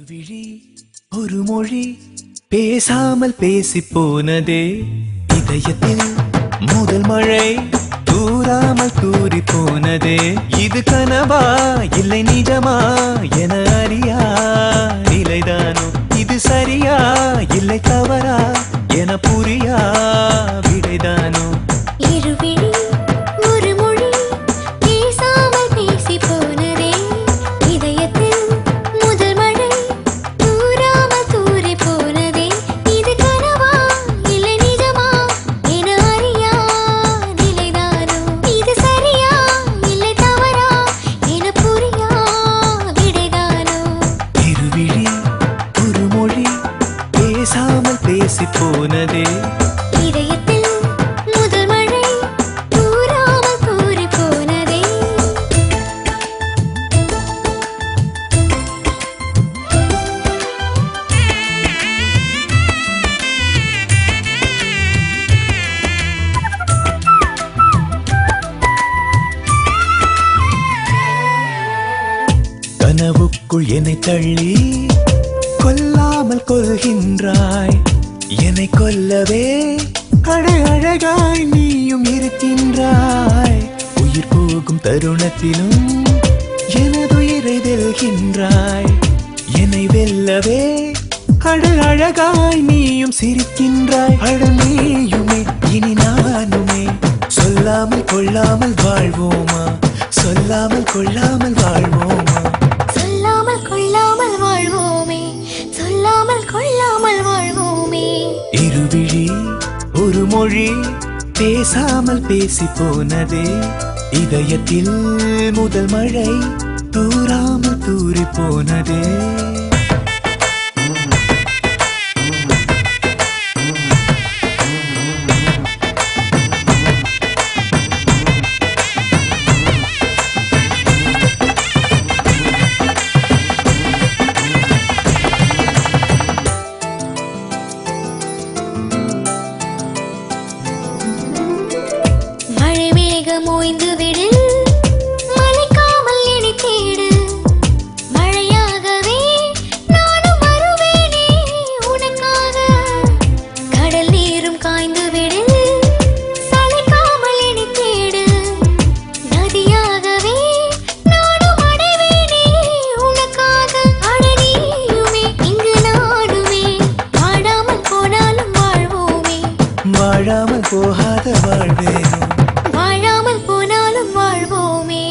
விழி ஒரு மொழி பேசாமல் பேசி போனதே இதயத்தில் முதல் மழை தூராமல் தூரி போனதே இது கனவா இல்லை நிஜமா என அறியா நிலைதானோ இது சரியா இல்லை தவறா என புரியா விடைதானோ இருவிழி ஒரு மொழி பேசாமல் பேசி போனதே இதயத்தில் முதல் மழை தூராமல் தூரி போனதே இது கனவா இல்லை நிஜமா என அறியா நிலைதானோ இது சரியா இல்லை தவறா என புரியா விடைதானோ இருவிழி ஒரு மொழி பேசாமல் பேசி போனதே இதயத்தில் முதல் மழை தூராமல் தூரி போனதே கனவுக்குள் என்னை தள்ளி கொல்லாமல் கொள்கின்றாய் என்னை கொல்லவே அட அழகாய் நீயும் இருக்கின்றாய் உயிர் போகும் தருணத்திலும் எனதுயிரை வெல்கின்றாய் என்னை வெல்லவே அட அழகாய் நீயும் சிரிக்கின்றாய் அட நீயுமே இனி நானுமே சொல்லாமல் கொள்ளாமல் வாழ்வோமா சொல்லாமல் கொள்ளாமல் வாழ்வோமா சொல்லாமல் கொள்ளாமல் வாழ்வோமே சொல்லாமல் கொள்ளாமல் வாழ்வோமே இருவிழி ஒரு மொழி பேசாமல் பேசி போனதே இதயத்தில் முதல் மழை தூராமல் தூரி போனதே மழை மேகம் ஓய்ந்து விடு மலைக்காமல் என்னை தேடு மழையாகவே நானும் வருவேனே உனக்காக கடல் நீரும் காய்ந்து விடு சளைக்காமல் என்னை தேடு நதியாகவே நானும் அடைவேனே உனக்காக அட நீயுமே இங்கு நானுமே வாடாமல் போனாலும் வாழ்வோமே வாழாமல் போகாத வாழ்வேனோ வாழாமல் போனாலும் வாழ்வோமே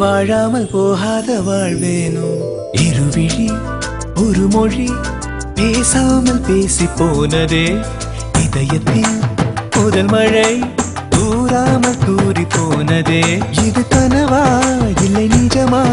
வாழாமல் போகாத வாழ்வேனோ இருவிழி ஒரு மொழி பேசாமல் பேசி போனதே இதயத்தில் முதல் மழை தூராமல் தூரி போனதே இது கனவா இல்லை நிஜமா